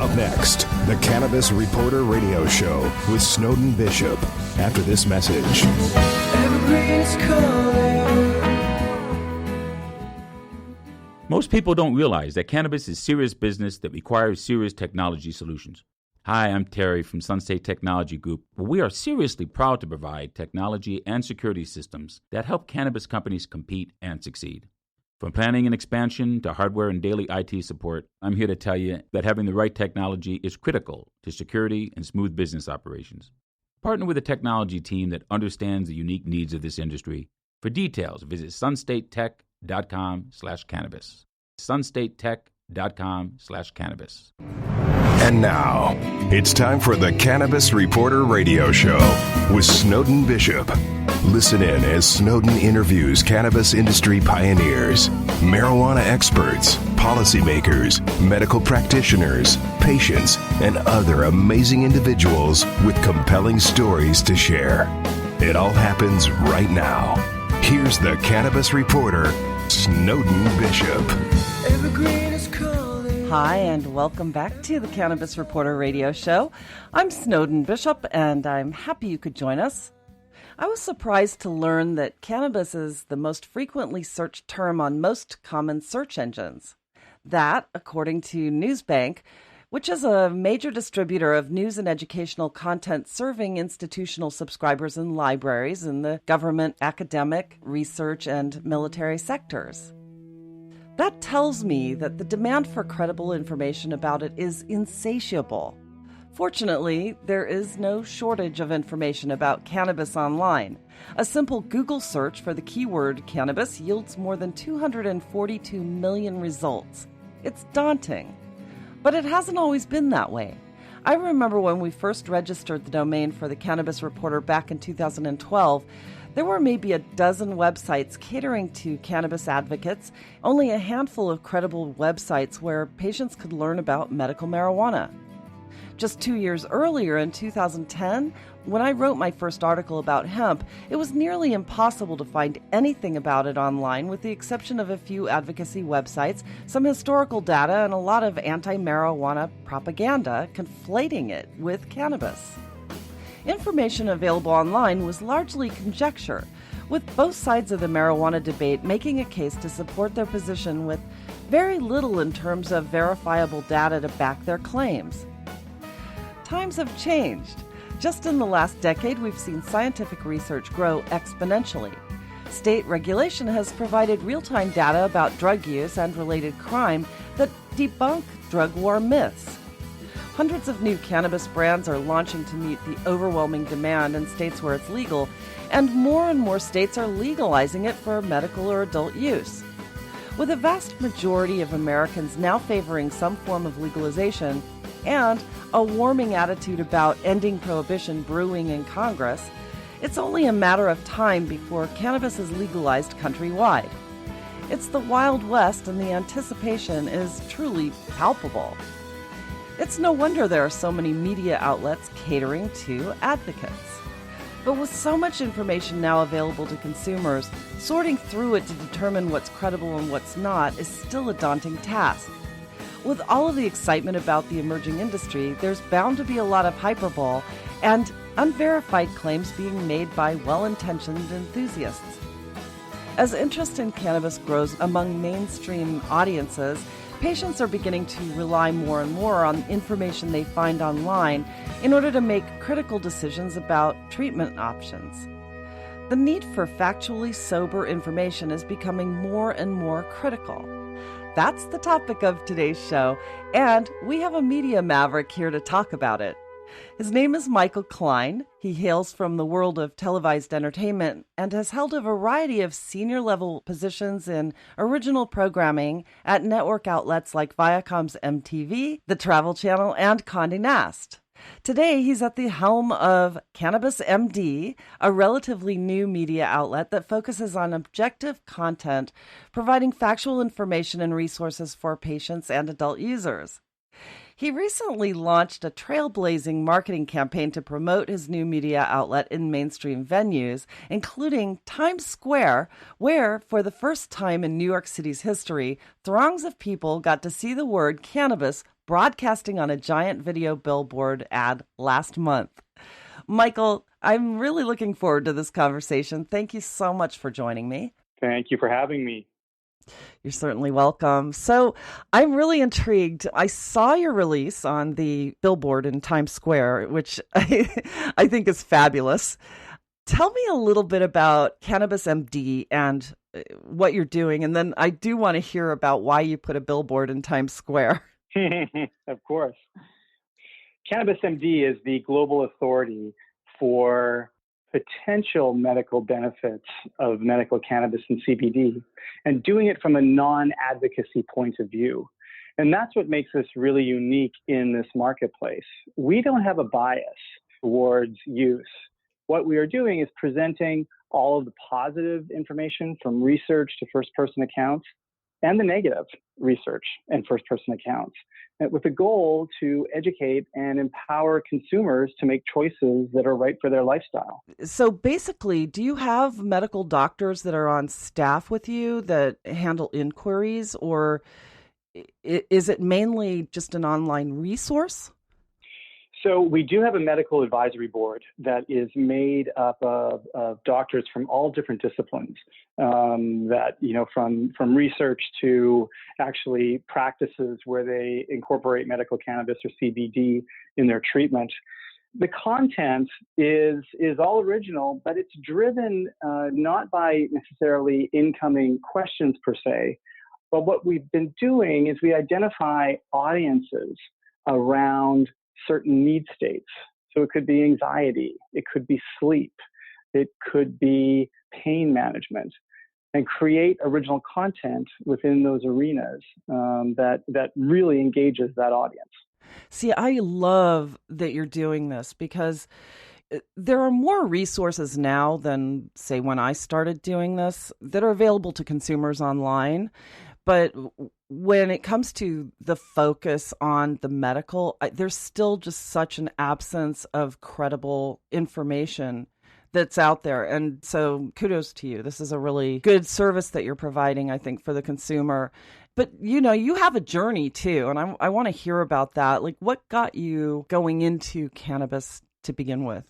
Up next, the Cannabis Reporter radio show with Snowden Bishop. After this message. Evergreen's calling. Most people don't realize that cannabis is serious business that requires serious technology solutions. Hi, I'm Terry from Sunstate Technology Group, where we are seriously proud to provide technology and security systems that help cannabis companies compete and succeed. From planning and expansion to hardware and daily IT support, I'm here to tell you that having the right technology is critical to security and smooth business operations. Partner with a technology team that understands the unique needs of this industry. For details, visit sunstatetech.com/cannabis. sunstatetech.com/cannabis. And now, it's time for the Cannabis Reporter radio show with Snowden Bishop. Listen in as Snowden interviews cannabis industry pioneers, marijuana experts, policymakers, medical practitioners, patients, and other amazing individuals with compelling stories to share. It all happens right now. Here's the Cannabis Reporter, Snowden Bishop. Evergreen is calling. Hi, and welcome back to the Cannabis Reporter radio show. I'm Snowden Bishop, and I'm happy you could join us. I was surprised to learn that cannabis is the most frequently searched term on most common search engines. That, according to Newsbank, which is a major distributor of news and educational content serving institutional subscribers and libraries in the government, academic, research, and military sectors. That tells me that the demand for credible information about it is insatiable. Fortunately, there is no shortage of information about cannabis online. A simple Google search for the keyword cannabis yields more than 242 million results. It's daunting. But it hasn't always been that way. I remember when we first registered the domain for the Cannabis Reporter back in 2012, there were maybe a dozen websites catering to cannabis advocates, only a handful of credible websites where patients could learn about medical marijuana. Just 2 years earlier, in 2010, when I wrote my first article about hemp, it was nearly impossible to find anything about it online with the exception of a few advocacy websites, some historical data, and a lot of anti-marijuana propaganda conflating it with cannabis. Information available online was largely conjecture, with both sides of the marijuana debate making a case to support their position with very little in terms of verifiable data to back their claims. Times have changed. Just in the last decade, we've seen scientific research grow exponentially. State regulation has provided real-time data about drug use and related crime that debunk drug war myths. Hundreds of new cannabis brands are launching to meet the overwhelming demand in states where it's legal, and more states are legalizing it for medical or adult use. With a vast majority of Americans now favoring some form of legalization, and a warming attitude about ending prohibition brewing in Congress, it's only a matter of time before cannabis is legalized countrywide. It's the Wild West, and the anticipation is truly palpable. It's no wonder there are so many media outlets catering to advocates. But with so much information now available to consumers, sorting through it to determine what's credible and what's not is still a daunting task. With all of the excitement about the emerging industry, there's bound to be a lot of hyperbole and unverified claims being made by well-intentioned enthusiasts. As interest in cannabis grows among mainstream audiences, patients are beginning to rely more and more on information they find online in order to make critical decisions about treatment options. The need for factually sober information is becoming more and more critical. That's the topic of today's show, and we have a media maverick here to talk about it. His name is Michael Klein. He hails from the world of televised entertainment and has held a variety of senior-level positions in original programming at network outlets like Viacom's MTV, the Travel Channel, and Condé Nast. Today, he's at the helm of Cannabis MD, a relatively new media outlet that focuses on objective content, providing factual information and resources for patients and adult users. He recently launched a trailblazing marketing campaign to promote his new media outlet in mainstream venues, including Times Square, where, for the first time in New York City's history, throngs of people got to see the word cannabis broadcasting on a giant video billboard ad last month. Michael, I'm really looking forward to this conversation. Thank you so much for joining me. Thank you for having me. You're certainly welcome. So I'm really intrigued. I saw your release on the billboard in Times Square, which I think is fabulous. Tell me a little bit about Cannabis MD and what you're doing. And then I do want to hear about why you put a billboard in Times Square. Of course. Cannabis MD is the global authority for potential medical benefits of medical cannabis and CBD, and doing it from a non-advocacy point of view. And that's what makes us really unique in this marketplace. We don't have a bias towards use. What we are doing is presenting all of the positive information from research to first-person accounts and the negative research and first-person accounts, with the goal to educate and empower consumers to make choices that are right for their lifestyle. So basically, do you have medical doctors that are on staff with you that handle inquiries, or is it mainly just an online resource? So we do have a medical advisory board that is made up of doctors from all different disciplines, that, from research to actually practices where they incorporate medical cannabis or CBD in their treatment. The content is all original, but it's driven not by necessarily incoming questions per se, but what we've been doing is we identify audiences around certain need states. So it could be anxiety, it could be sleep, it could be pain management, and create original content within those arenas that really engages that audience. See, I love that you're doing this because there are more resources now than, say, when I started doing this that are available to consumers online. But when it comes to the focus on the medical, there's still just such an absence of credible information that's out there. And so kudos to you. This is a really good service that you're providing, I think, for the consumer. But, you have a journey too, and I want to hear about that. Like, what got you going into cannabis to begin with?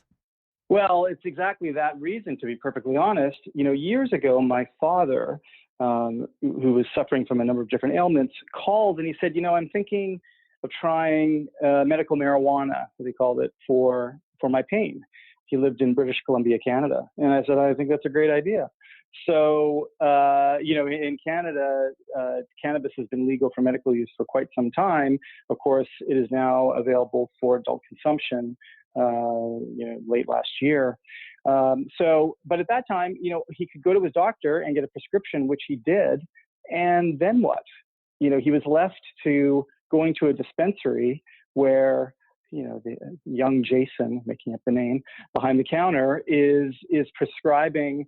Well, it's exactly that reason, to be perfectly honest. Years ago, my father, who was suffering from a number of different ailments, called and he said, I'm thinking of trying medical marijuana, as he called it, for my pain. He lived in British Columbia, Canada. And I said, I think that's a great idea. So, in Canada, cannabis has been legal for medical use for quite some time. Of course, it is now available for adult consumption, late last year. But at that time, he could go to his doctor and get a prescription, which he did. And then what? He was left to going to a dispensary where, the young Jason, making up the name, behind the counter is prescribing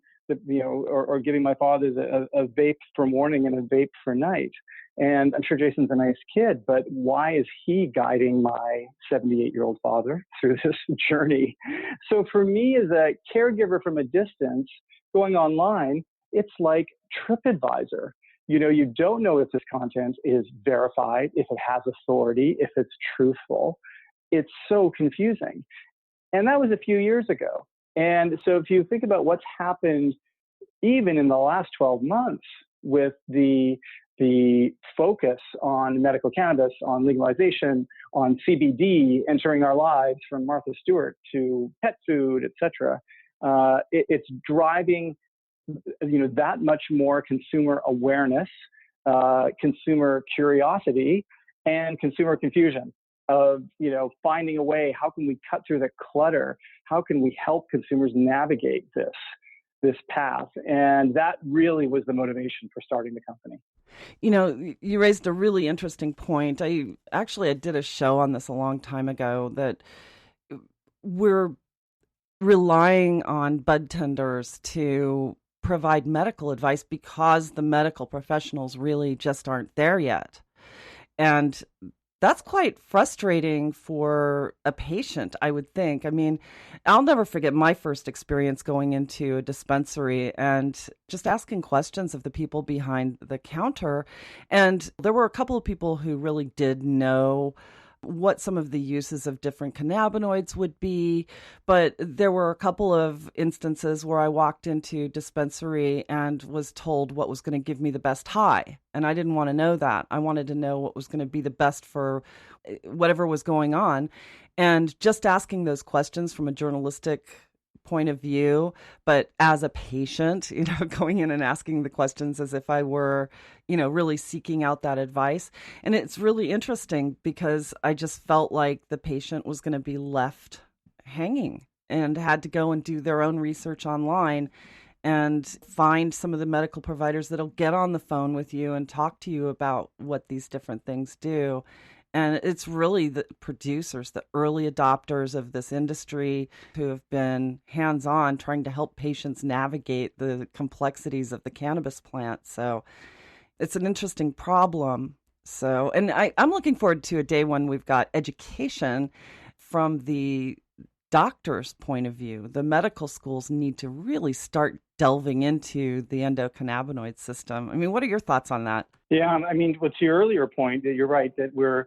or giving my father a vape for morning and a vape for night. And I'm sure Jason's a nice kid, but why is he guiding my 78-year-old father through this journey? So for me, as a caregiver from a distance, going online, it's like TripAdvisor. You don't know if this content is verified, if it has authority, if it's truthful. It's so confusing. And that was a few years ago. And so if you think about what's happened even in the last 12 months with the focus on medical cannabis, on legalization, on CBD entering our lives, from Martha Stewart to pet food, etc., it's driving that much more consumer awareness, consumer curiosity, and consumer confusion of finding a way. How can we cut through the clutter? How can we help consumers navigate this path? And that really was the motivation for starting the company. You raised a really interesting point. I did a show on this a long time ago, that we're relying on bud tenders to provide medical advice because the medical professionals really just aren't there yet. And That's quite frustrating for a patient, I would think. I mean, I'll never forget my first experience going into a dispensary and just asking questions of the people behind the counter. And there were a couple of people who really did know what some of the uses of different cannabinoids would be. But there were a couple of instances where I walked into dispensary and was told what was going to give me the best high. And I didn't want to know that. I wanted to know what was going to be the best for whatever was going on. And just asking those questions from a journalistic point of view, but as a patient, going in and asking the questions as if I were, really seeking out that advice. And it's really interesting because I just felt like the patient was going to be left hanging and had to go and do their own research online and find some of the medical providers that'll get on the phone with you and talk to you about what these different things do. And it's really the producers, the early adopters of this industry who have been hands-on trying to help patients navigate the complexities of the cannabis plant. So it's an interesting problem. So, and I'm looking forward to a day when we've got education from the doctor's point of view. The medical schools need to really start delving into the endocannabinoid system. I mean, what are your thoughts on that? Yeah, I mean, what's your earlier point, that you're right, that we're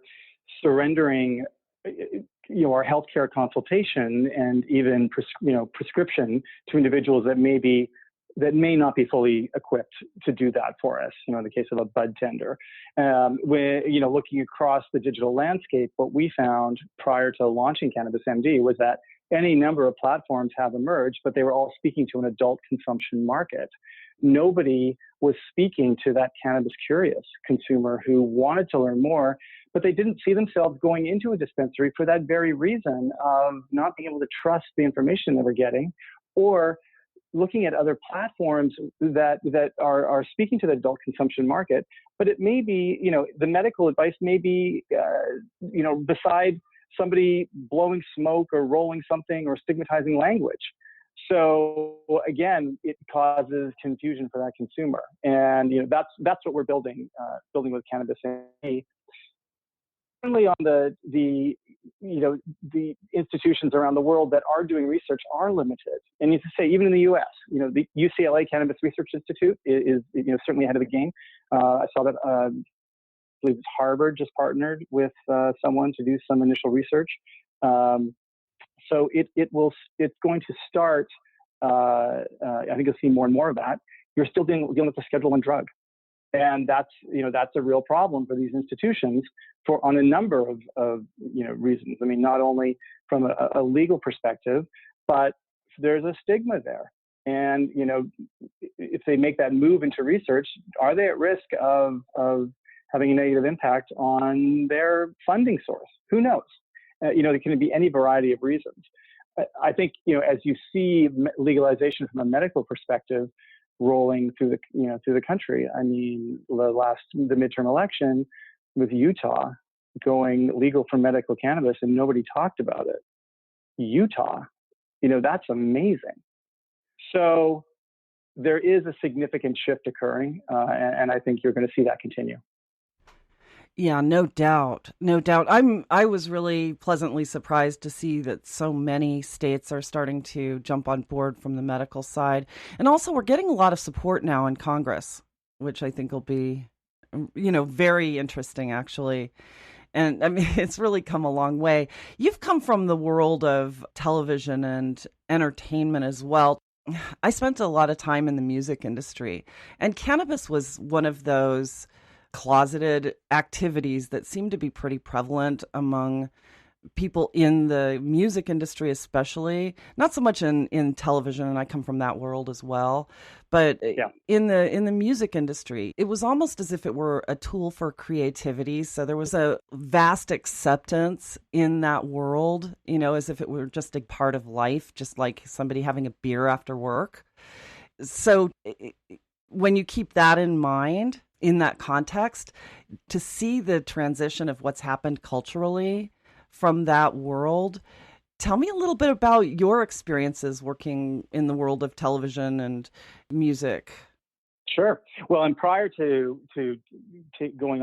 surrendering, our healthcare consultation and even prescription to individuals that may not be fully equipped to do that for us. In the case of a bud tender, when looking across the digital landscape, what we found prior to launching Cannabis MD was that any number of platforms have emerged, but they were all speaking to an adult consumption market. Nobody was speaking to that cannabis curious consumer who wanted to learn more, but they didn't see themselves going into a dispensary for that very reason of not being able to trust the information they were getting, or looking at other platforms that are speaking to the adult consumption market. But it may be, the medical advice may be, beside somebody blowing smoke or rolling something or stigmatizing language. So again, it causes confusion for that consumer, and that's what we're building with Cannabis MD. Certainly, on the institutions around the world that are doing research are limited, and you have to say even in the U.S., the UCLA Cannabis Research Institute is certainly ahead of the game. I saw that. I believe it's Harvard just partnered with someone to do some initial research. So it's going to start. I think you'll see more and more of that. You're still dealing with a Schedule I drug, and that's a real problem for these institutions on a number of reasons. I mean, not only from a legal perspective, but there's a stigma there. And if they make that move into research, are they at risk of having a negative impact on their funding source? Who knows? There can be any variety of reasons. I think, as you see legalization from a medical perspective rolling through the country, I mean, the midterm election with Utah going legal for medical cannabis and nobody talked about it. Utah, that's amazing. So there is a significant shift occurring, and I think you're going to see that continue. Yeah, no doubt. No doubt. I was really pleasantly surprised to see that so many states are starting to jump on board from the medical side. And also we're getting a lot of support now in Congress, which I think will be, very interesting actually. And I mean, it's really come a long way. You've come from the world of television and entertainment as well. I spent a lot of time in the music industry, and cannabis was one of those closeted activities that seem to be pretty prevalent among people in the music industry, especially not so much in television. And I come from that world as well, but in the music industry, it was almost as if it were a tool for creativity. So there was a vast acceptance in that world, as if it were just a part of life, just like somebody having a beer after work. So when you keep that in mind, in that context, to see the transition of what's happened culturally from that world, tell me a little bit about your experiences working in the world of television and music. Sure. Well, and prior to coming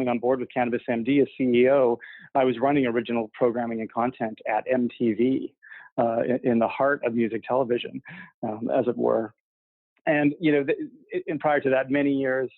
on board with Cannabis MD as CEO, I was running original programming and content at MTV, in the heart of music television, as it were. And and prior to that, many years,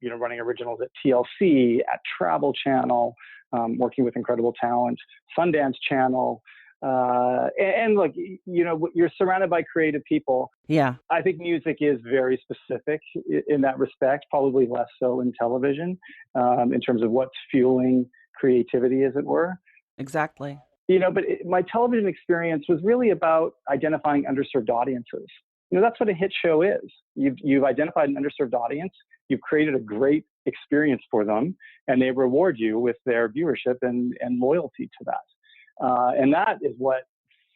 running originals at TLC, at Travel Channel, working with incredible talent, Sundance Channel. And look, you're surrounded by creative people. Yeah. I think music is very specific in that respect, probably less so in television, in terms of what's fueling creativity, as it were. Exactly. But my television experience was really about identifying underserved audiences. That's what a hit show is. You've identified an underserved audience, you've created a great experience for them, and they reward you with their viewership and loyalty to that. And that is what,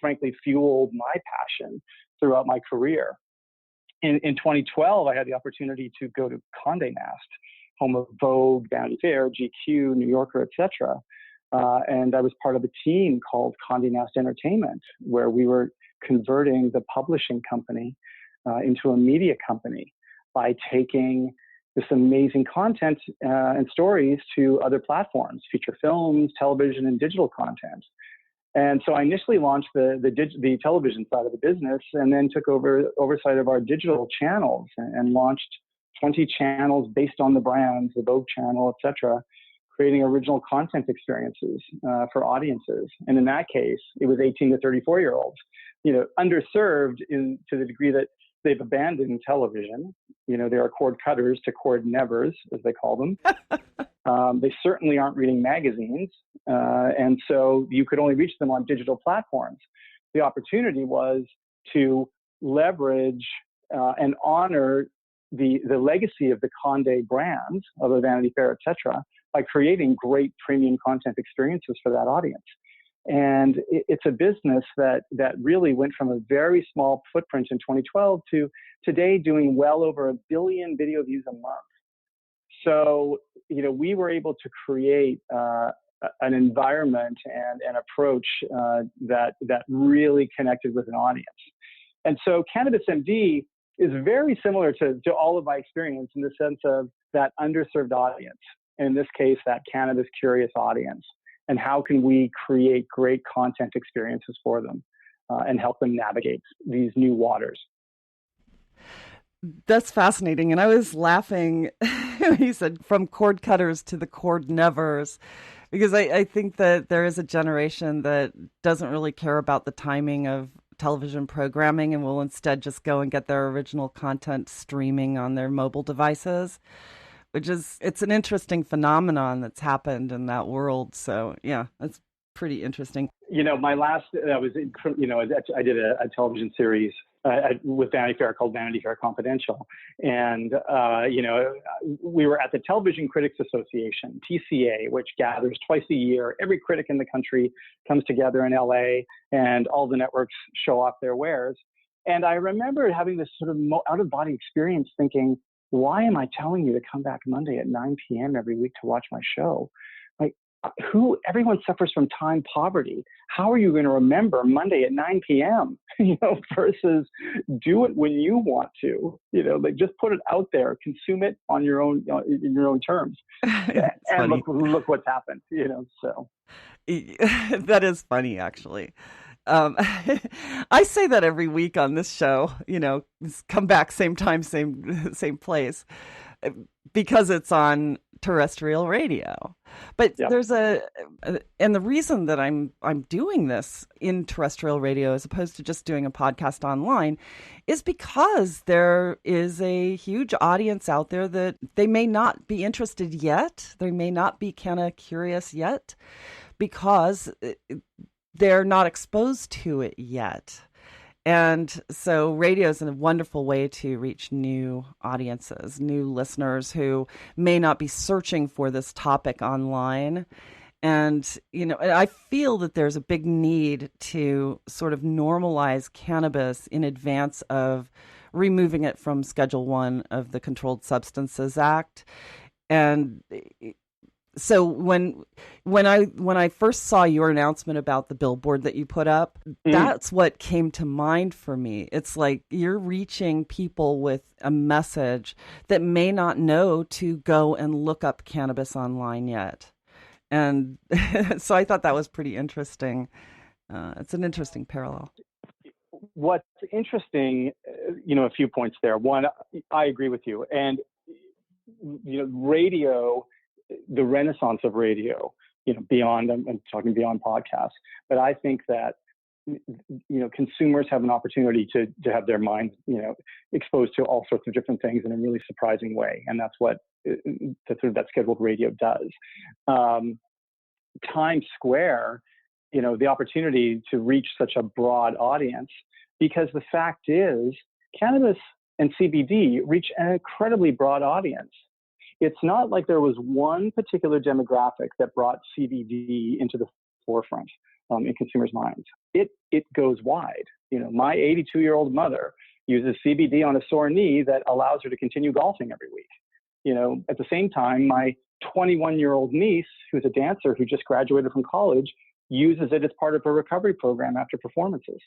frankly, fueled my passion throughout my career. In 2012, I had the opportunity to go to Condé Nast, home of Vogue, Vanity Fair, GQ, New Yorker, etc. And I was part of a team called Condé Nast Entertainment, where we were converting the publishing company into a media company by taking this amazing content and stories to other platforms, feature films, television, and digital content. And so I initially launched the television side of the business, and then took oversight of our digital channels and launched 20 channels based on the brands, the Vogue channel, etc., creating original content experiences for audiences. And in that case, it was 18 to 34-year-olds, underserved to the degree that they've abandoned television. They are cord cutters to cord nevers, as they call them. They certainly aren't reading magazines. And so you could only reach them on digital platforms. The opportunity was to leverage and honor the legacy of the Condé brands, of the Vanity Fair, etc., by creating great premium content experiences for that audience. And it's a business that really went from a very small footprint in 2012 to today doing well over 1 billion video views a month. So, we were able to create an environment and an approach that really connected with an audience. And so Cannabis MD is very similar to all of my experience in the sense of that underserved audience. In this case, that cannabis curious audience. And how can we create great content experiences for them and help them navigate these new waters? That's fascinating. And I was laughing when he said from cord cutters to the cord nevers, because I think that there is a generation that doesn't really care about the timing of television programming and will instead just go and get their original content streaming on their mobile devices. It's an interesting phenomenon that's happened in that world. So yeah, that's pretty interesting. My last, I did a television series with Vanity Fair called Vanity Fair Confidential. And, we were at the Television Critics Association, TCA, which gathers twice a year. Every critic in the country comes together in LA, and all the networks show off their wares. And I remember having this sort of out-of-body experience thinking, why am I telling you to come back Monday at 9 p.m. every week to watch my show? Like, everyone suffers from time poverty. How are you going to remember Monday at 9 p.m., versus do it when you want to, just put it out there, consume it on your own, in your own terms. And look what's happened, so. That is funny, actually. I say that every week on this show, come back same time, same place, because it's on terrestrial radio. But there's and the reason that I'm doing this in terrestrial radio as opposed to just doing a podcast online is because there is a huge audience out there that they may not be interested yet. They may not be kind of curious yet because they're not exposed to it yet. And so radio is a wonderful way to reach new audiences, new listeners who may not be searching for this topic online. And, I feel that there's a big need to sort of normalize cannabis in advance of removing it from Schedule 1 of the Controlled Substances Act. And So when I first saw your announcement about the billboard that you put up, that's what came to mind for me. It's like you're reaching people with a message that may not know to go and look up cannabis online yet. And so I thought that was pretty interesting. It's an interesting parallel. What's interesting, a few points there. One, I agree with you. And, radio, the renaissance of radio, beyond, I'm talking beyond podcasts, but I think that, consumers have an opportunity to have their minds, exposed to all sorts of different things in a really surprising way. And that's what that scheduled radio does. Times Square, the opportunity to reach such a broad audience, because the fact is cannabis and CBD reach an incredibly broad audience. It's not like there was one particular demographic that brought CBD into the forefront in consumers' minds. It goes wide. My 82-year-old mother uses CBD on a sore knee that allows her to continue golfing every week. At the same time, my 21-year-old niece, who's a dancer who just graduated from college, uses it as part of her recovery program after performances.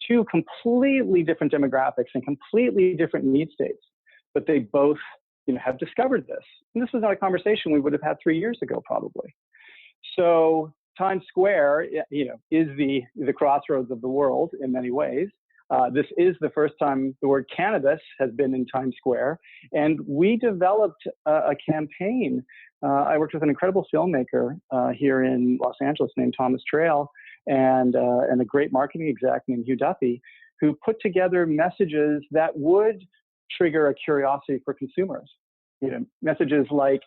Two completely different demographics and completely different need states, but they both, have discovered this. And this was not a conversation we would have had 3 years ago, probably. So Times Square, is the crossroads of the world in many ways. This is the first time the word cannabis has been in Times Square, and we developed a campaign. I worked with an incredible filmmaker here in Los Angeles named Thomas Trail, and a great marketing exec named Hugh Duffy, who put together messages that would trigger a curiosity for consumers. Messages like,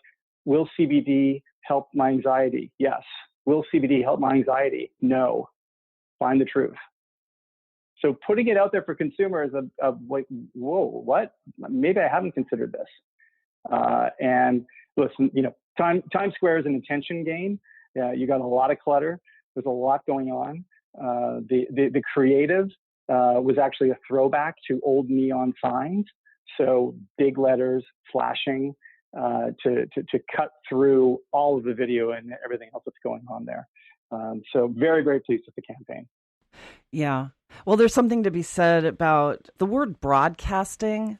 will CBD help my anxiety? Yes. Will CBD help my anxiety? No. Find the truth. So putting it out there for consumers of like, whoa, what? Maybe I haven't considered this. And listen, Times Square is an attention game. You got a lot of clutter. There's a lot going on. The creative was actually a throwback to old neon signs. So big letters flashing to cut through all of the video and everything else that's going on there. So very, very pleased with the campaign. Yeah. Well, there's something to be said about the word broadcasting.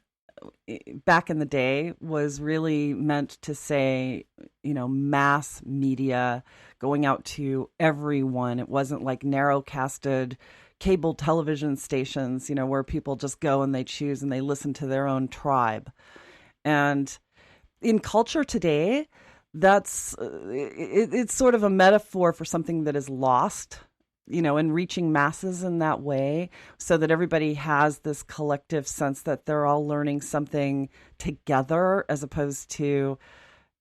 Back in the day was really meant to say, mass media going out to everyone. It wasn't like narrow-casted cable television stations, where people just go and they choose and they listen to their own tribe. And in culture today, that's it's sort of a metaphor for something that is lost, and reaching masses in that way, so that everybody has this collective sense that they're all learning something together, as opposed to,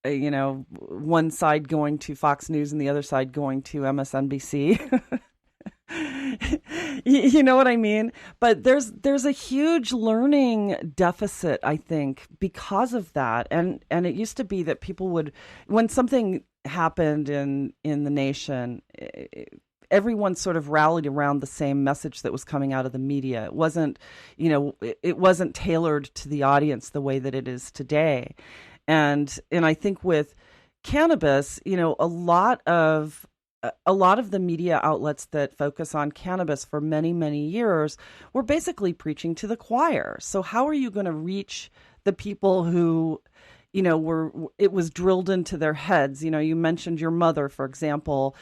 one side going to Fox News and the other side going to MSNBC. You know what I mean? But there's a huge learning deficit, I think, because of that. And it used to be that people would, when something happened in the nation, everyone sort of rallied around the same message that was coming out of the media. It wasn't, it wasn't tailored to the audience the way that it is today. And I think with cannabis, a lot of the media outlets that focus on cannabis for many, many years were basically preaching to the choir. So how are you going to reach the people who, it was drilled into their heads? You mentioned your mother, for example.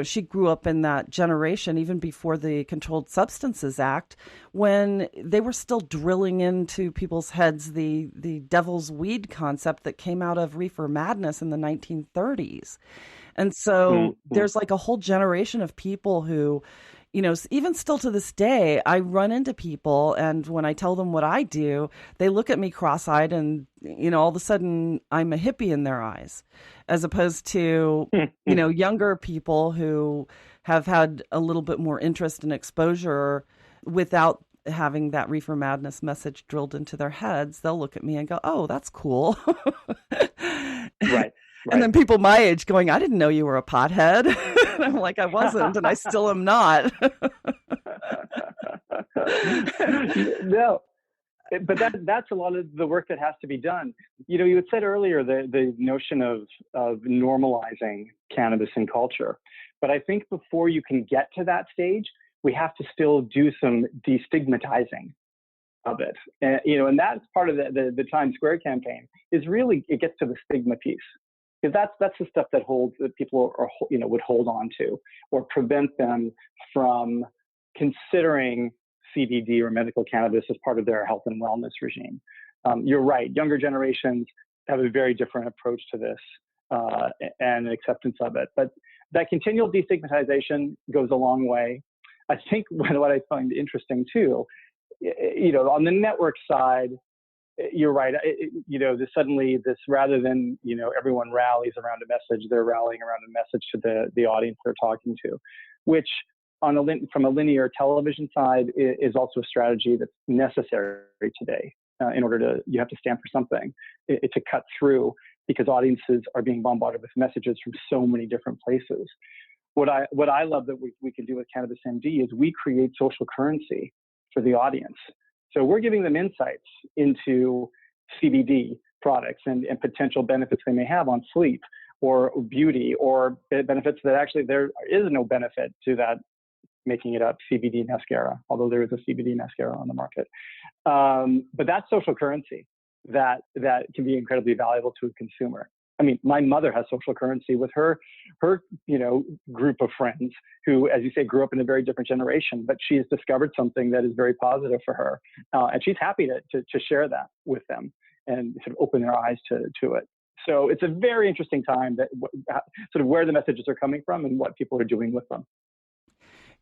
She grew up in that generation, even before the Controlled Substances Act, when they were still drilling into people's heads the devil's weed concept that came out of reefer madness in the 1930s. And so there's like a whole generation of people who, even still to this day, I run into people, and when I tell them what I do, they look at me cross-eyed, and, all of a sudden I'm a hippie in their eyes, as opposed to, younger people who have had a little bit more interest and exposure without having that reefer madness message drilled into their heads. They'll look at me and go, oh, that's cool. Right. And then people my age going, I didn't know you were a pothead. And I'm like, I wasn't, and I still am not. No, But that's a lot of the work that has to be done. You had said earlier the notion of normalizing cannabis in culture. But I think before you can get to that stage, we have to still do some destigmatizing of it. And that's part of the Times Square campaign is really, it gets to the stigma piece. Because that's the stuff that people would hold on to or prevent them from considering CBD or medical cannabis as part of their health and wellness regime. You're right. Younger generations have a very different approach to this and acceptance of it. But that continual destigmatization goes a long way. I think what I find interesting too, on the network side, you're right. Suddenly rather than, everyone rallies around a message, they're rallying around a message to the audience they're talking to, which from a linear television side is also a strategy that's necessary today. In order you have to stand for something to cut through, because audiences are being bombarded with messages from so many different places. What I love that we can do with Cannabis MD is we create social currency for the audience. So we're giving them insights into CBD products and potential benefits they may have on sleep or beauty, or benefits that actually there is no benefit to that, making it up, CBD mascara, although there is a CBD mascara on the market. But that's social currency that can be incredibly valuable to a consumer. I mean, my mother has social currency with her group of friends who, as you say, grew up in a very different generation, but she has discovered something that is very positive for her. And she's happy to share that with them and sort of open their eyes to it. So it's a very interesting time that sort of where the messages are coming from and what people are doing with them.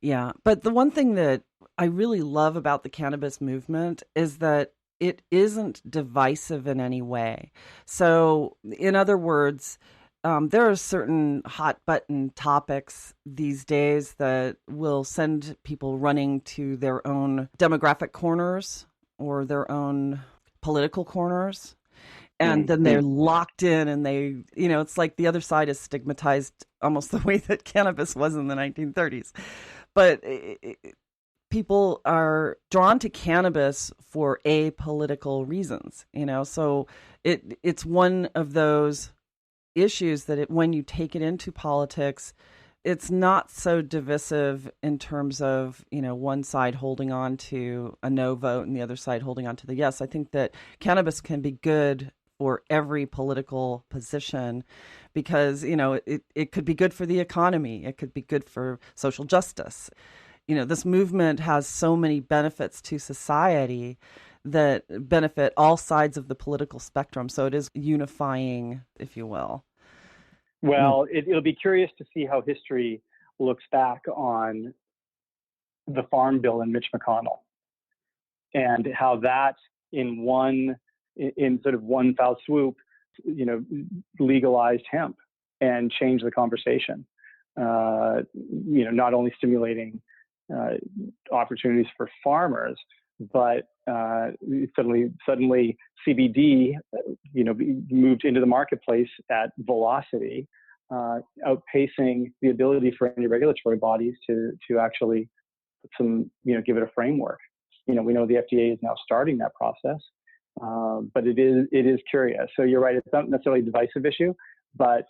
Yeah. But the one thing that I really love about the cannabis movement is that it isn't divisive in any way. So, in other words, there are certain hot button topics these days that will send people running to their own demographic corners or their own political corners. And then they're locked in and it's like the other side is stigmatized almost the way that cannabis was in the 1930s. But people are drawn to cannabis for apolitical reasons, so it's one of those issues that when you take it into politics, it's not so divisive in terms of, one side holding on to a no vote and the other side holding on to the yes. I think that cannabis can be good for every political position because, it could be good for the economy. It could be good for social justice. This movement has so many benefits to society that benefit all sides of the political spectrum. So it is unifying, if you will. Well, it'll be curious to see how history looks back on the Farm Bill and Mitch McConnell and how that in sort of one foul swoop, legalized hemp and changed the conversation. Not only stimulating opportunities for farmers, but suddenly CBD, moved into the marketplace at velocity, outpacing the ability for any regulatory bodies to actually put some, give it a framework. We know the FDA is now starting that process, but it is curious. So you're right; it's not necessarily a divisive issue, but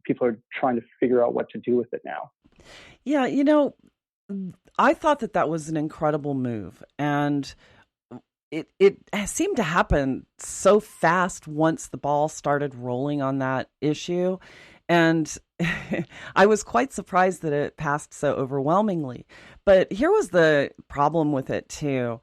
people are trying to figure out what to do with it now. Yeah, I thought that was an incredible move, and it seemed to happen so fast once the ball started rolling on that issue, and I was quite surprised that it passed so overwhelmingly. But here was the problem with it too.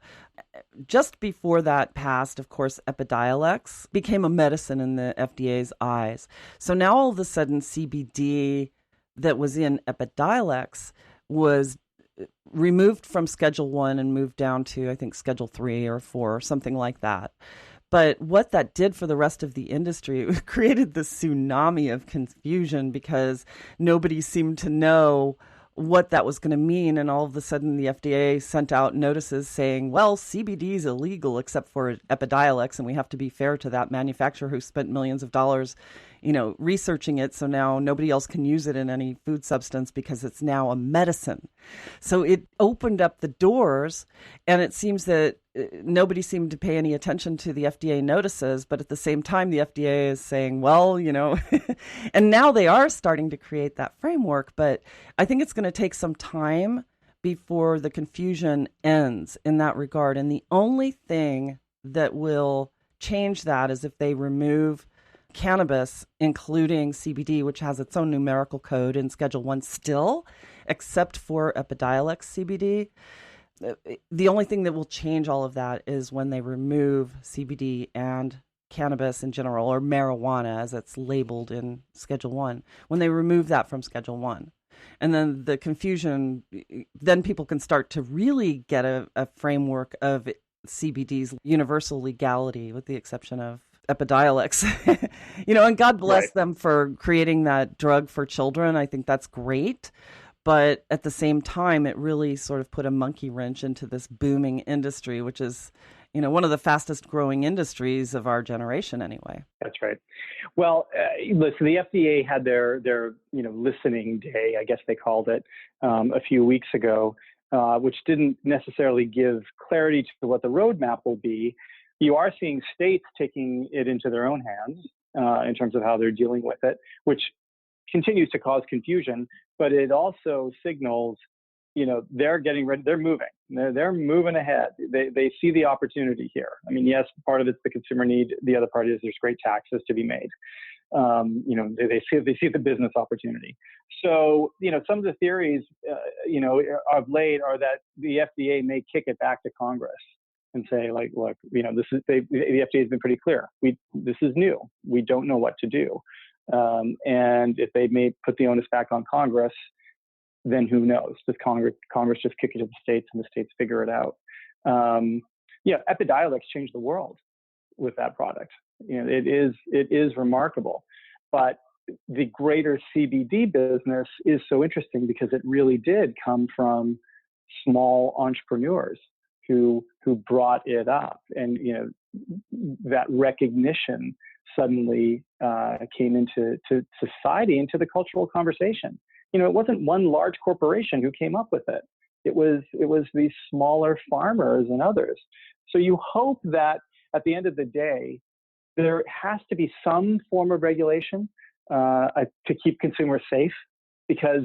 Just before that passed, of course, Epidiolex became a medicine in the FDA's eyes. So now all of a sudden CBD that was in Epidiolex was removed from Schedule 1 and moved down to, I think, Schedule 3 or 4 or something like that. But what that did for the rest of the industry, it created this tsunami of confusion because nobody seemed to know what that was going to mean. And all of a sudden the FDA sent out notices saying, well, CBD is illegal except for Epidiolex, and we have to be fair to that manufacturer who spent millions of dollars researching it. So now nobody else can use it in any food substance because it's now a medicine. So it opened up the doors, and it seems that nobody seemed to pay any attention to the FDA notices, but at the same time, the FDA is saying, well, and now they are starting to create that framework, but I think it's going to take some time before the confusion ends in that regard. And the only thing that will change that is if they remove cannabis, including CBD, which has its own numerical code in Schedule 1 still, except for Epidiolex CBD. The only thing that will change all of that is when they remove CBD and cannabis in general, or marijuana as it's labeled in Schedule 1, when they remove that from Schedule 1. And then the confusion, then people can start to really get a framework of CBD's universal legality, with the exception of Epidiolex. And God bless them for creating that drug for children. I think that's great. But at the same time, it really sort of put a monkey wrench into this booming industry, which is, one of the fastest growing industries of our generation anyway. That's right. Well, listen, the FDA had their listening day, I guess they called it, a few weeks ago, which didn't necessarily give clarity to what the roadmap will be. You are seeing states taking it into their own hands in terms of how they're dealing with it, which continues to cause confusion, but it also signals, they're getting ready, they're moving. They're moving ahead. They see the opportunity here. I mean, yes, part of it's the consumer need. The other part is there's great taxes to be made. They see the business opportunity. So, some of the theories, of late are that the FDA may kick it back to Congress and say, like, look, the FDA has been pretty clear. This is new. We don't know what to do. And if they may put the onus back on Congress, then who knows? Does Congress just kick it to the states and the states figure it out? Epidiolex changed the world with that product. It is remarkable. But the greater CBD business is so interesting because it really did come from small entrepreneurs who brought it up, and that recognition suddenly came into society, into the cultural conversation. It wasn't one large corporation who came up with it. It was these smaller farmers and others. So you hope that at the end of the day, there has to be some form of regulation to keep consumers safe, because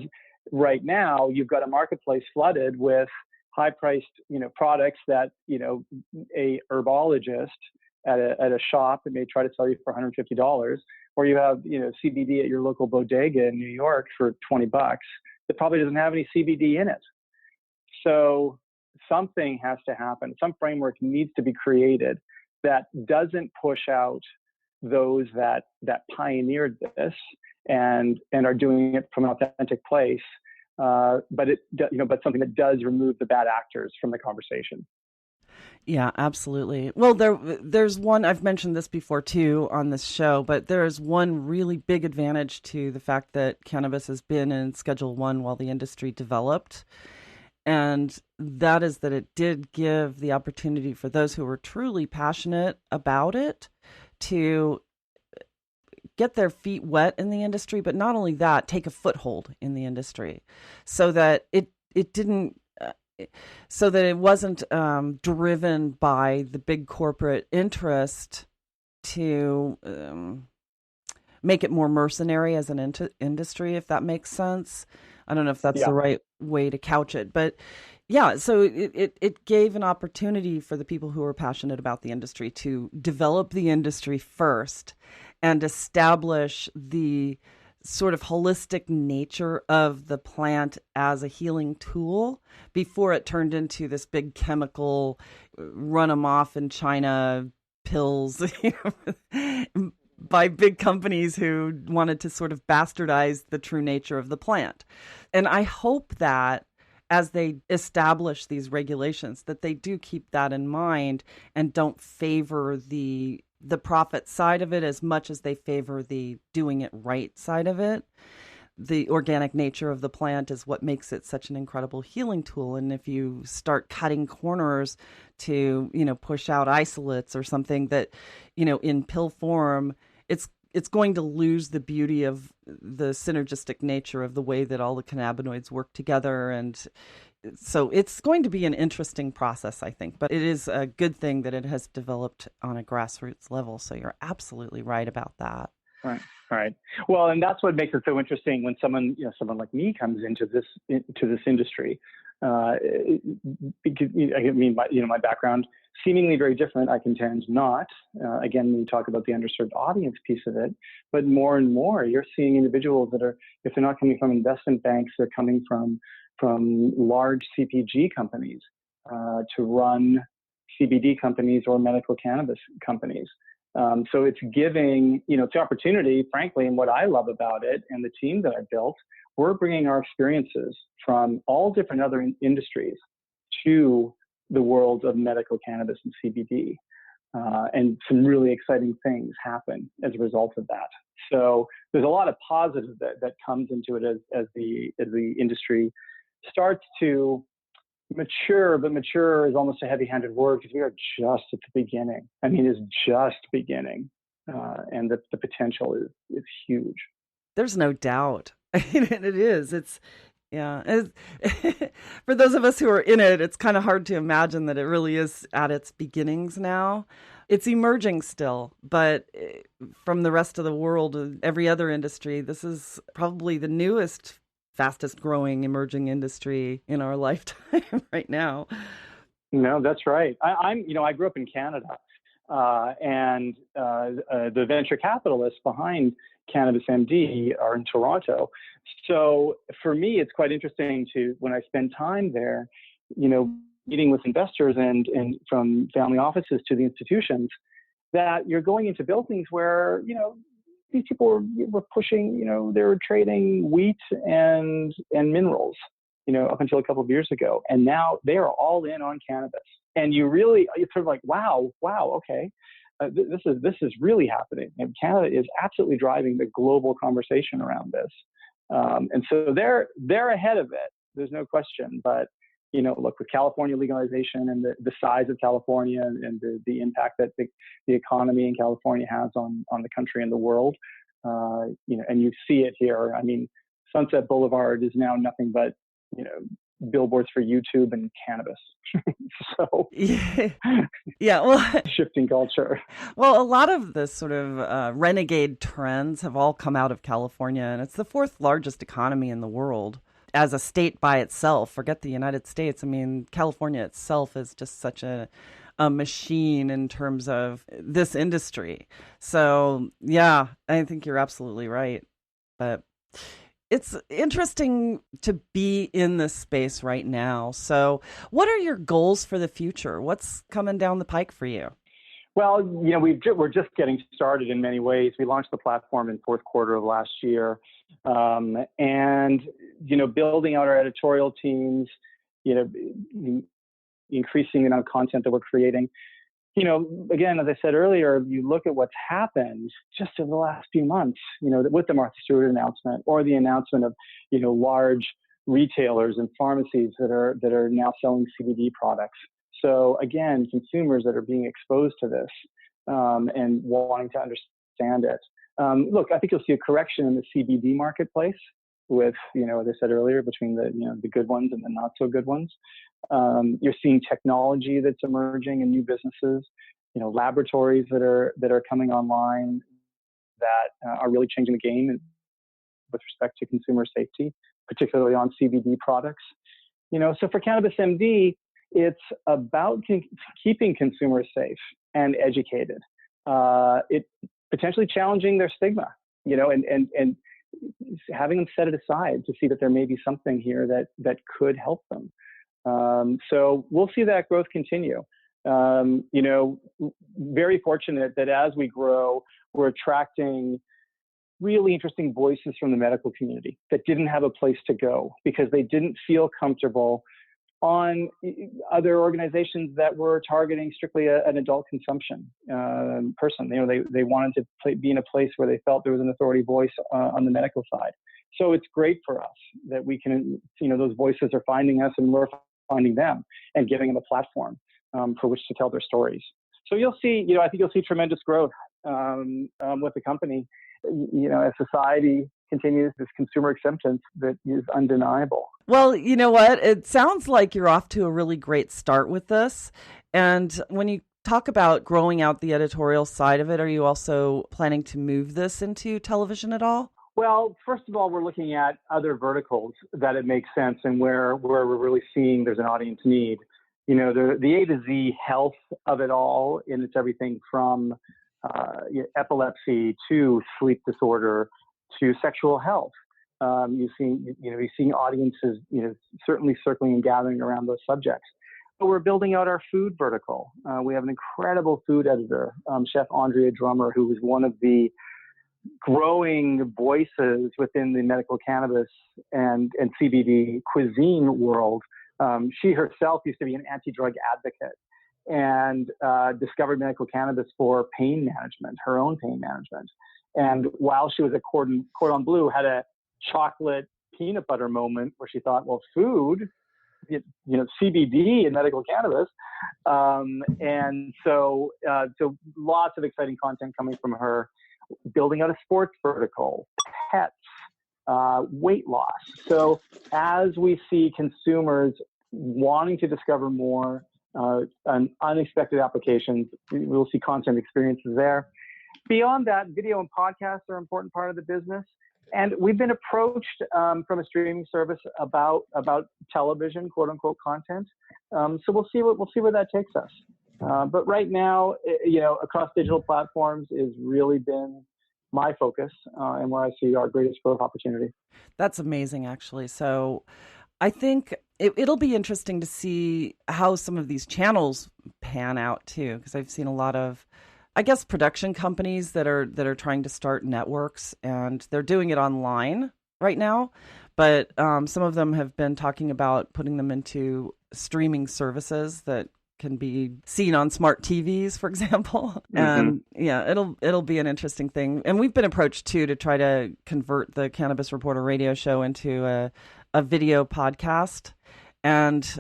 right now you've got a marketplace flooded with high-priced, products that, a herbologist at a shop that may try to sell you for $150, or you have, CBD at your local bodega in New York for $20 that probably doesn't have any CBD in it. So something has to happen. Some framework needs to be created that doesn't push out those that pioneered this and are doing it from an authentic place, but something that does remove the bad actors from the conversation. Yeah, absolutely. Well, there's one, I've mentioned this before too on this show, but there's one really big advantage to the fact that cannabis has been in Schedule 1 while the industry developed. And that is that it did give the opportunity for those who were truly passionate about it to get their feet wet in the industry, but not only that, take a foothold in the industry, so that it didn't. So that it wasn't driven by the big corporate interest to make it more mercenary as an industry, if that makes sense. I don't know if that's the right way to couch it, but yeah, so it gave an opportunity for the people who are passionate about the industry to develop the industry first and establish the sort of holistic nature of the plant as a healing tool before it turned into this big chemical run them off in China pills by big companies who wanted to sort of bastardize the true nature of the plant. And I hope that as they establish these regulations, that they do keep that in mind and don't favor the profit side of it as much as they favor the doing it right side of it. The organic nature of the plant is what makes it such an incredible healing tool. And if you start cutting corners to, push out isolates or something that, in pill form, it's going to lose the beauty of the synergistic nature of the way that all the cannabinoids work together. And so it's going to be an interesting process, I think. But it is a good thing that it has developed on a grassroots level. So you're absolutely right about that. Right. Right. Well, and that's what makes it so interesting when someone like me comes into this industry. Because, I mean, my background seemingly very different. I contend not. Again, when you talk about the underserved audience piece of it, but more and more, you're seeing individuals that are, if they're not coming from investment banks, they're coming from large CPG companies to run CBD companies or medical cannabis companies. So it's giving, it's the opportunity, frankly, and what I love about it and the team that I built, we're bringing our experiences from all different other industries to the world of medical cannabis and CBD. And some really exciting things happen as a result of that. So there's a lot of positive that comes into it as the industry starts to mature, but mature is almost a heavy-handed word because we are just at the beginning. I mean, it's just beginning, and the potential is huge. There's no doubt. It is. It's, yeah. For those of us who are in it, it's kind of hard to imagine that it really is at its beginnings now. It's emerging still, but from the rest of the world, every other industry, this is probably the newest, fastest growing emerging industry in our lifetime right now. No, that's right. I grew up in Canada, and the venture capitalists behind Cannabis MD are in Toronto. So for me, it's quite interesting when I spend time there, meeting with investors and from family offices to the institutions, that you're going into buildings where, these people were pushing, they were trading wheat and minerals, up until a couple of years ago. And now they are all in on cannabis. And it's sort of like, wow, okay. This is really happening. And Canada is absolutely driving the global conversation around this. And so they're ahead of it. There's no question. But, look, with California legalization and the size of California and the impact that the economy in California has on the country and the world, and you see it here. I mean, Sunset Boulevard is now nothing but, billboards for YouTube and cannabis. So yeah, well, shifting culture. Well, a lot of the sort of renegade trends have all come out of California, and it's the fourth largest economy in the world as a state by itself. Forget the United States. I mean, California itself is just such a machine in terms of this industry. So, yeah, I think you're absolutely right. But it's interesting to be in this space right now. So what are your goals for the future? What's coming down the pike for you? Well, we're just getting started in many ways. We launched the platform in fourth quarter of last year. And, building out our editorial teams, increasing the amount of content that we're creating. Again, as I said earlier, you look at what's happened just in the last few months, with the Martha Stewart announcement or the announcement of, large retailers and pharmacies that are now selling CBD products. So again, consumers that are being exposed to this and wanting to understand it. Look, I think you'll see a correction in the CBD marketplace with, as I said earlier, between the good ones and the not so good ones. You're seeing technology that's emerging in new businesses, laboratories that are coming online that are really changing the game with respect to consumer safety, particularly on CBD products. So for Cannabis MD, it's about keeping consumers safe and educated. It potentially challenging their stigma, and having them set it aside to see that there may be something here that could help them. So we'll see that growth continue. Very fortunate that as we grow, we're attracting really interesting voices from the medical community that didn't have a place to go because they didn't feel comfortable on other organizations that were targeting strictly an adult consumption person. They wanted to be in a place where they felt there was an authority voice on the medical side. So it's great for us that we can, those voices are finding us and we're finding them and giving them a platform for which to tell their stories. So you'll see, I think you'll see tremendous growth with the company. As society continues this consumer acceptance that is undeniable. Well, you know what? It sounds like you're off to a really great start with this. And when you talk about growing out the editorial side of it, are you also planning to move this into television at all? Well, first of all, we're looking at other verticals that it makes sense and where we're really seeing there's an audience need. The A to Z health of it all, and it's everything from epilepsy to sleep disorder to sexual health. You're seeing audiences, certainly circling and gathering around those subjects. But we're building out our food vertical. We have an incredible food editor, Chef Andrea Drummer, who is one of the growing voices within the medical cannabis and CBD cuisine world. She herself used to be an anti-drug advocate and discovered medical cannabis for pain management, her own pain management. And while she was at Cordon Bleu, had a chocolate peanut butter moment where she thought, well, food, CBD and medical cannabis. And so lots of exciting content coming from her, building out a sports vertical, pets, weight loss. So as we see consumers wanting to discover more unexpected applications, we'll see content experiences there. Beyond that, video and podcasts are an important part of the business. And we've been approached from a streaming service about television, quote unquote, content. So we'll see where that takes us. But right now, across digital platforms has really been my focus and where I see our greatest growth opportunity. That's amazing, actually. So I think it'll be interesting to see how some of these channels pan out too, because I've seen a lot of, I guess, production companies that are trying to start networks, and they're doing it online right now. But some of them have been talking about putting them into streaming services that can be seen on smart TVs, for example. Mm-hmm. And yeah, it'll be an interesting thing. And we've been approached too to try to convert the Cannabis Reporter radio show into a video podcast. And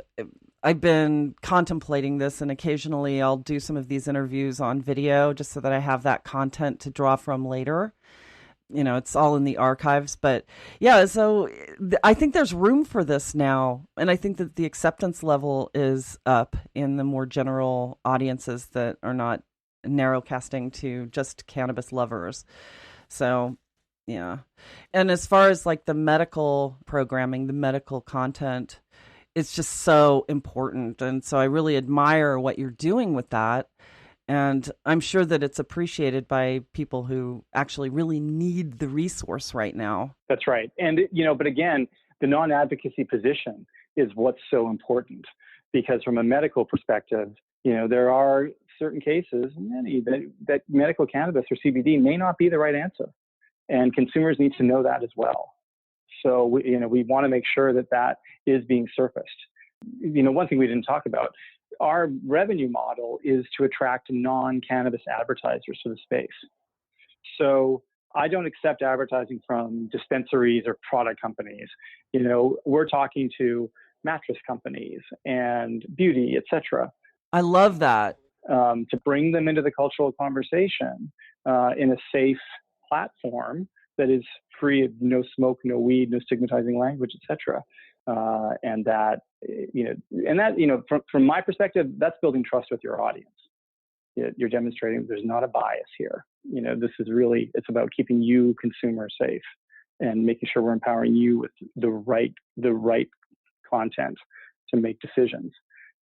I've been contemplating this, and occasionally I'll do some of these interviews on video just so that I have that content to draw from later. It's all in the archives. But yeah, so I think there's room for this now. And I think that the acceptance level is up in the more general audiences that are not narrowcasting to just cannabis lovers. So yeah. And as far as like the medical programming, the medical content, it's just so important. And so I really admire what you're doing with that. And I'm sure that it's appreciated by people who actually really need the resource right now. That's right. And, but again, the non-advocacy position is what's so important, because from a medical perspective, there are certain cases, many, that medical cannabis or CBD may not be the right answer. And consumers need to know that as well. So, we want to make sure that is being surfaced. One thing we didn't talk about, our revenue model is to attract non-cannabis advertisers to the space. So I don't accept advertising from dispensaries or product companies. We're talking to mattress companies and beauty, etc. I love that. To bring them into the cultural conversation in a safe platform that is free of no smoke, no weed, no stigmatizing language, etc. And that, from my perspective, that's building trust with your audience. You're demonstrating there's not a bias here. This is really, it's about keeping you, consumer, safe and making sure we're empowering you with the right content to make decisions.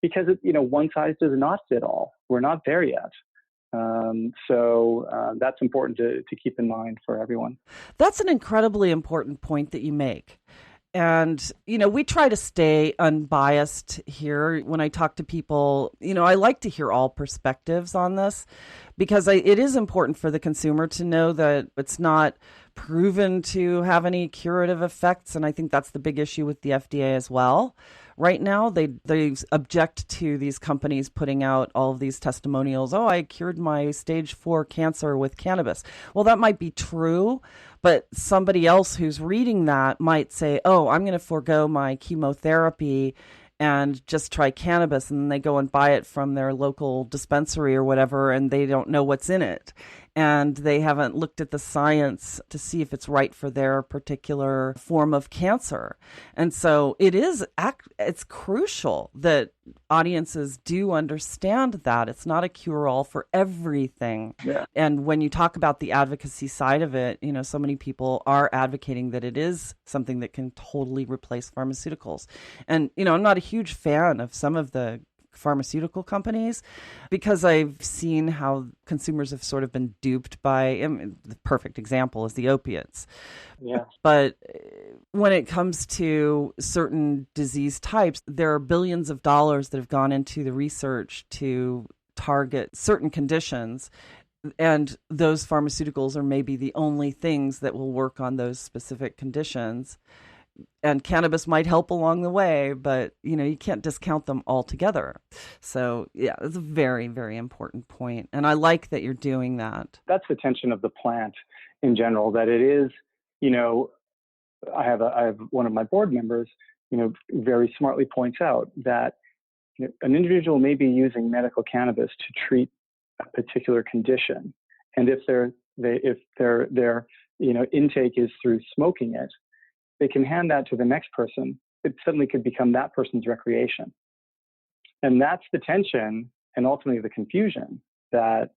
Because, one size does not fit all. We're not there yet. So that's important to keep in mind for everyone. That's an incredibly important point that you make. And, we try to stay unbiased here. When I talk to people, I like to hear all perspectives on this, because it is important for the consumer to know that it's not proven to have any curative effects. And I think that's the big issue with the FDA as well. Right now, they object to these companies putting out all of these testimonials. Oh, I cured my stage 4 cancer with cannabis. Well, that might be true, but somebody else who's reading that might say, oh, I'm going to forego my chemotherapy and just try cannabis, and they go and buy it from their local dispensary or whatever, and they don't know what's in it. and they haven't looked at the science to see if it's right for their particular form of cancer. And so it's crucial that audiences do understand that it's not a cure-all for everything. Yeah. And when you talk about the advocacy side of it, so many people are advocating that it is something that can totally replace pharmaceuticals. And, I'm not a huge fan of some of the pharmaceutical companies because I've seen how consumers have sort of been duped by, the perfect example is the opiates. Yeah. But when it comes to certain disease types, there are billions of dollars that have gone into the research to target certain conditions. And those pharmaceuticals are maybe the only things that will work on those specific conditions. And cannabis might help along the way, but, you can't discount them altogether. So, yeah, it's a very, very important point. And I like that you're doing that. That's the tension of the plant in general, that it is, I have one of my board members, very smartly points out that an individual may be using medical cannabis to treat a particular condition. And if their intake is through smoking it, they can hand that to the next person. It suddenly could become that person's recreation. And that's the tension and ultimately the confusion that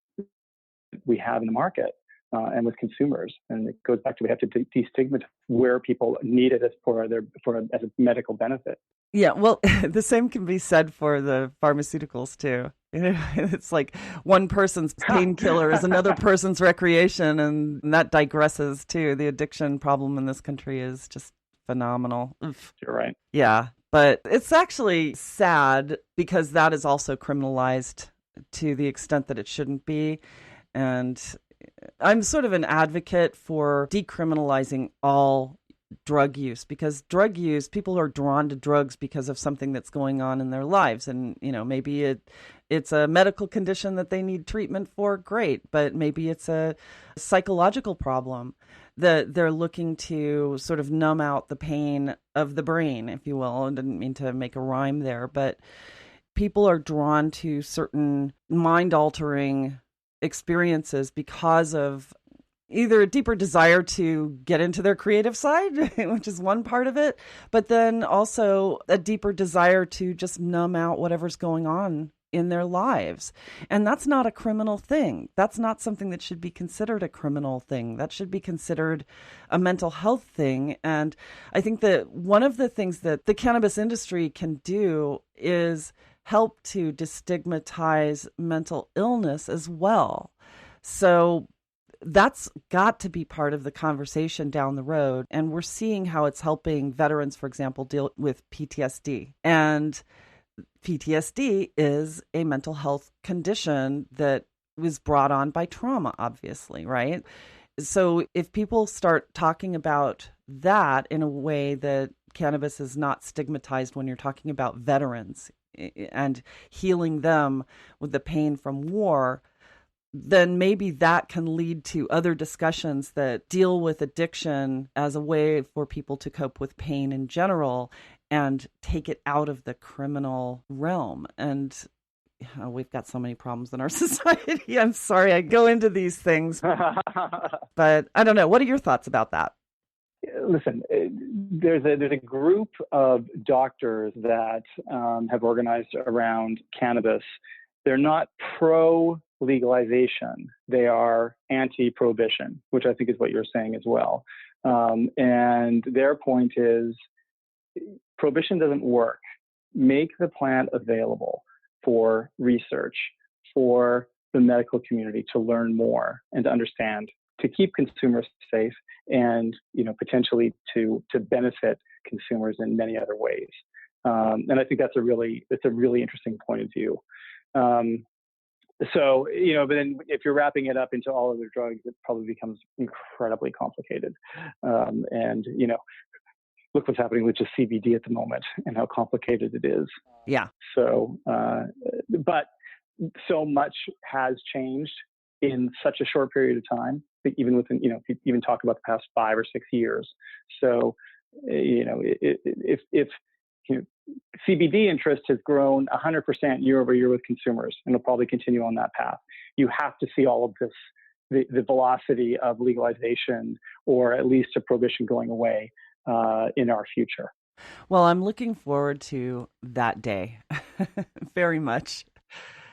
we have in the market and with consumers. And it goes back to we have to destigmatize where people need it as a medical benefit. Yeah, well, the same can be said for the pharmaceuticals too. It's like one person's painkiller is another person's recreation, and that digresses too. The addiction problem in this country is just phenomenal. Oof. You're right. Yeah, but it's actually sad because that is also criminalized to the extent that it shouldn't be. And I'm sort of an advocate for decriminalizing all drug use, because drug use, people are drawn to drugs because of something that's going on in their lives. And, maybe it's a medical condition that they need treatment for, great. But maybe it's a psychological problem that they're looking to sort of numb out the pain of the brain, if you will. I didn't mean to make a rhyme there, but people are drawn to certain mind-altering experiences because of either a deeper desire to get into their creative side, which is one part of it, but then also a deeper desire to just numb out whatever's going on in their lives. And that's not a criminal thing. That's not something that should be considered a criminal thing. That should be considered a mental health thing. And I think that one of the things that the cannabis industry can do is help to destigmatize mental illness as well. So that's got to be part of the conversation down the road. And we're seeing how it's helping veterans, for example, deal with PTSD. And PTSD is a mental health condition that was brought on by trauma, obviously, right? So if people start talking about that in a way that cannabis is not stigmatized when you're talking about veterans and healing them with the pain from war, then maybe that can lead to other discussions that deal with addiction as a way for people to cope with pain in general and take it out of the criminal realm. And we've got so many problems in our society. I'm sorry I go into these things, but I don't know. What are your thoughts about that? Listen, there's a group of doctors that have organized around cannabis. They're not pro-legalization. They are anti-prohibition, which I think is what you're saying as well. And their point is prohibition doesn't work. Make the plant available for research, for the medical community to learn more and to understand, to keep consumers safe, and potentially to benefit consumers in many other ways. And I think that's a really interesting point of view. So, but then if you're wrapping it up into all other drugs, it probably becomes incredibly complicated. And look what's happening with just CBD at the moment and how complicated it is. Yeah. So, but so much has changed in such a short period of time, even within, even talk about the past 5 or 6 years. So, if CBD interest has grown 100% year over year with consumers, and it'll probably continue on that path. You have to see all of the velocity of legalization, or at least a prohibition going away in our future. Well, I'm looking forward to that day very much.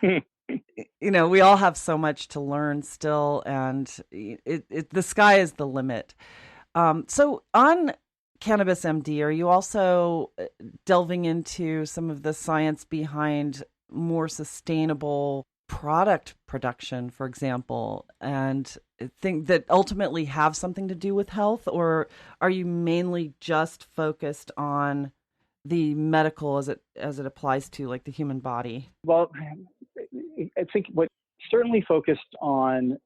We all have so much to learn still, and the sky is the limit. So on Cannabis MD, are you also delving into some of the science behind more sustainable product production, for example, and think that ultimately have something to do with health, or are you mainly just focused on the medical as it applies to like the human body? Well, I think what certainly focused on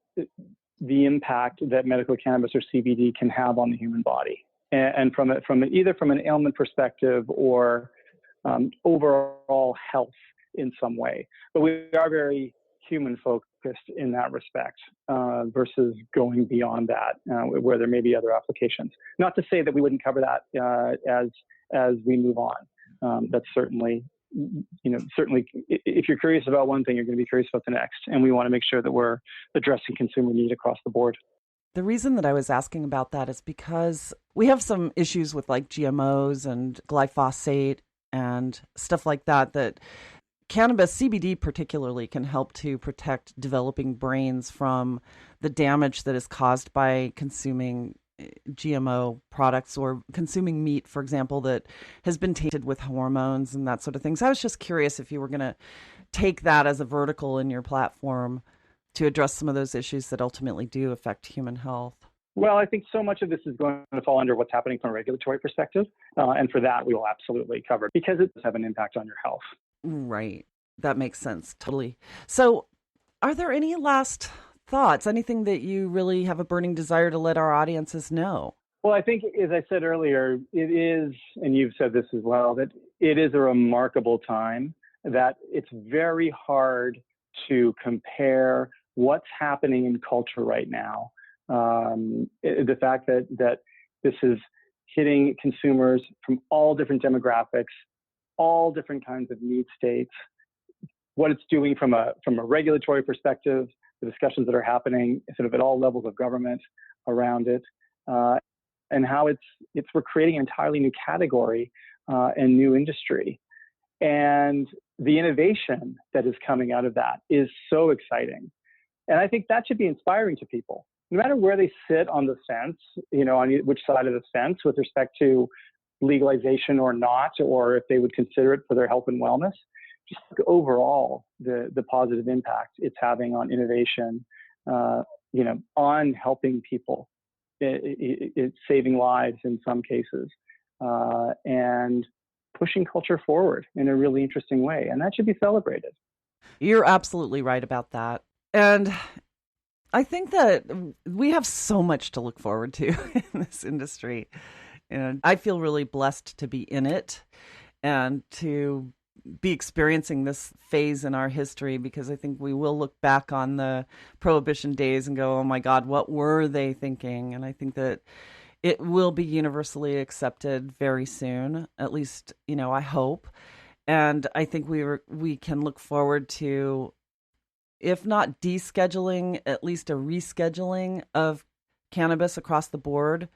the impact that medical cannabis or CBD can have on the human body, and from either from an ailment perspective or overall health in some way. But we are very human focused in that respect, versus going beyond that, where there may be other applications. Not to say that we wouldn't cover that as we move on. That's certainly if you're curious about one thing, you're going to be curious about the next, and we want to make sure that we're addressing consumer need across the board. The reason that I was asking about that is because we have some issues with like GMOs and glyphosate and stuff like that cannabis, CBD particularly, can help to protect developing brains from the damage that is caused by consuming GMO products or consuming meat, for example, that has been tainted with hormones and that sort of thing. So I was just curious if you were going to take that as a vertical in your platform to address some of those issues that ultimately do affect human health. Well, I think so much of this is going to fall under what's happening from a regulatory perspective. And for that, we will absolutely cover it because it does have an impact on your health. Right. That makes sense. Totally. So are there any last thoughts, anything that you really have a burning desire to let our audiences know? Well, I think, as I said earlier, it is, and you've said this as well, that it is a remarkable time, that it's very hard to compare what's happening in culture right now. The fact that this is hitting consumers from all different demographics, all different kinds of need states, what it's doing from a regulatory perspective, the discussions that are happening sort of at all levels of government around it, and how we're creating an entirely new category and new industry. And the innovation that is coming out of that is so exciting. And I think that should be inspiring to people, no matter where they sit on the fence, on which side of the fence with respect to legalization or not, or if they would consider it for their health and wellness. Just overall, the positive impact it's having on innovation, on helping people, it's saving lives in some cases, and pushing culture forward in a really interesting way. And that should be celebrated. You're absolutely right about that. And I think that we have so much to look forward to in this industry. And I feel really blessed to be in it and to be experiencing this phase in our history, because I think we will look back on the Prohibition days and go, oh my God, what were they thinking? And I think that it will be universally accepted very soon, at least, I hope. And I think we can look forward to, if not descheduling, at least a rescheduling of cannabis across the board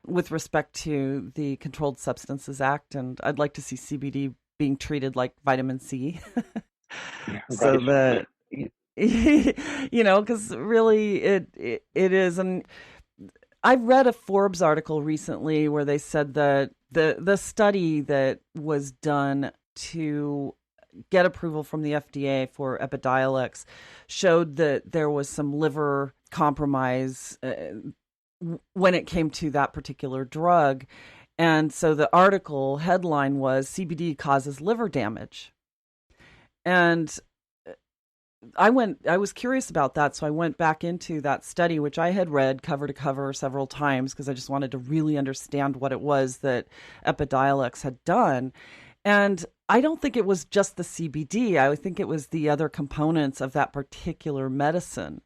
with respect to the Controlled Substances Act. And I'd like to see CBD being treated like vitamin C. So that, because really it is. And I read a Forbes article recently where they said that the study that was done to get approval from the FDA for Epidiolex showed that there was some liver compromise when it came to that particular drug. And so the article headline was CBD causes liver damage. And I was curious about that. So I went back into that study, which I had read cover to cover several times because I just wanted to really understand what it was that Epidiolex had done. And I don't think it was just the CBD. I think it was the other components of that particular medicine.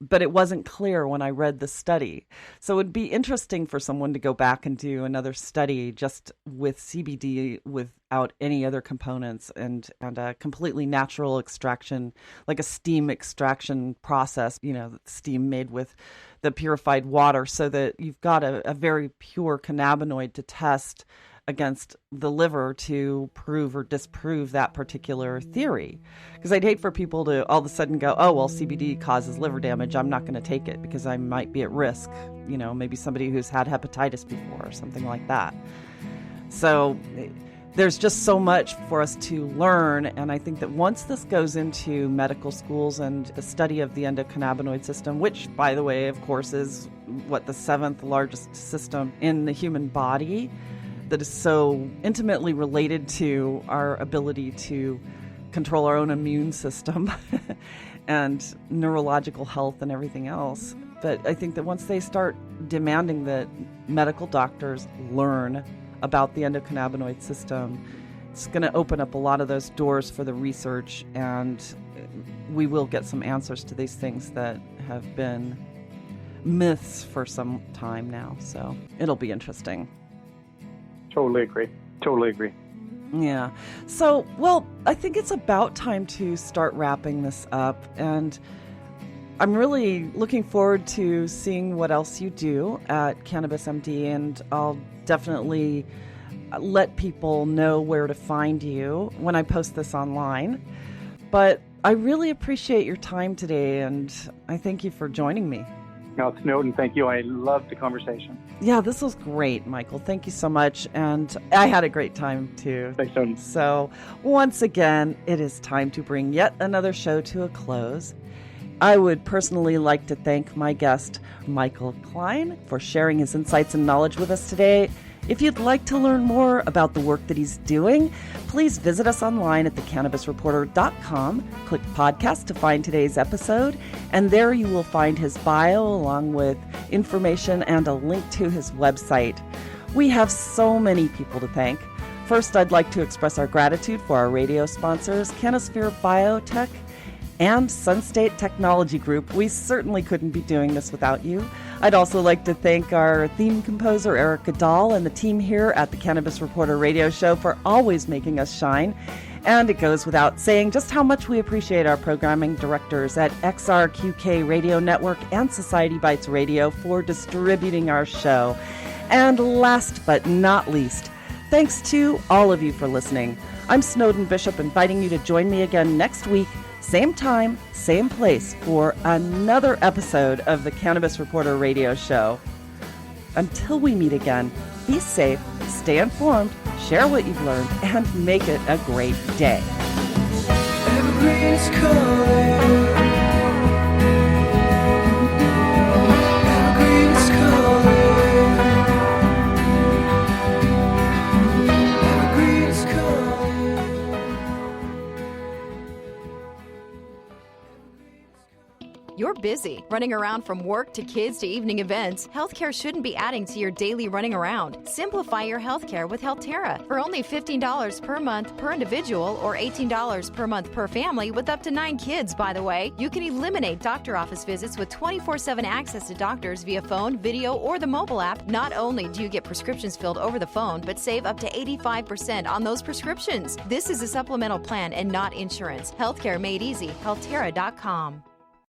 but it wasn't clear when I read the study. So it would be interesting for someone to go back and do another study just with CBD without any other components and a completely natural extraction, like a steam extraction process, steam made with the purified water, so that you've got a very pure cannabinoid to test against the liver to prove or disprove that particular theory. Because I'd hate for people to all of a sudden go, oh, well, CBD causes liver damage, I'm not going to take it because I might be at risk. Maybe somebody who's had hepatitis before or something like that. So there's just so much for us to learn. And I think that once this goes into medical schools and a study of the endocannabinoid system, which, by the way, of course, is the 7th largest system in the human body, that is so intimately related to our ability to control our own immune system and neurological health and everything else. But I think that once they start demanding that medical doctors learn about the endocannabinoid system, it's going to open up a lot of those doors for the research, and we will get some answers to these things that have been myths for some time now. So it'll be interesting. Totally agree. Yeah. So, well, I think it's about time to start wrapping this up. And I'm really looking forward to seeing what else you do at Cannabis MD. And I'll definitely let people know where to find you when I post this online. But I really appreciate your time today. And I thank you for joining me. No, Snowden, thank you. I loved the conversation. Yeah, this was great, Michael. Thank you so much. And I had a great time, too. Thanks, Snowden. So, once again, it is time to bring yet another show to a close. I would personally like to thank my guest, Michael Klein, for sharing his insights and knowledge with us today. If you'd like to learn more about the work that he's doing, please visit us online at thecannabisreporter.com. Click podcast to find today's episode, and there you will find his bio along with information and a link to his website. We have so many people to thank. First, I'd like to express our gratitude for our radio sponsors, Canosphere Biotech and Sunstate Technology Group. We certainly couldn't be doing this without you. I'd also like to thank our theme composer, Eric Goodall, and the team here at the Cannabis Reporter radio show for always making us shine. And it goes without saying just how much we appreciate our programming directors at XRQK Radio Network and Society Bites Radio for distributing our show. And last but not least, thanks to all of you for listening. I'm Snowden Bishop, inviting you to join me again next week, same time, same place, for another episode of the Cannabis Reporter radio show. Until we meet again, be safe, stay informed, share what you've learned, and make it a great day. Evergreen is calling. Evergreen is calling. Evergreen is calling. You're busy, running around from work to kids to evening events. Healthcare shouldn't be adding to your daily running around. Simplify your healthcare with Healthterra. For only $15 per month per individual or $18 per month per family with up to 9 kids, by the way, you can eliminate doctor office visits with 24/7 access to doctors via phone, video, or the mobile app. Not only do you get prescriptions filled over the phone, but save up to 85% on those prescriptions. This is a supplemental plan and not insurance. Healthcare made easy. Healthterra.com.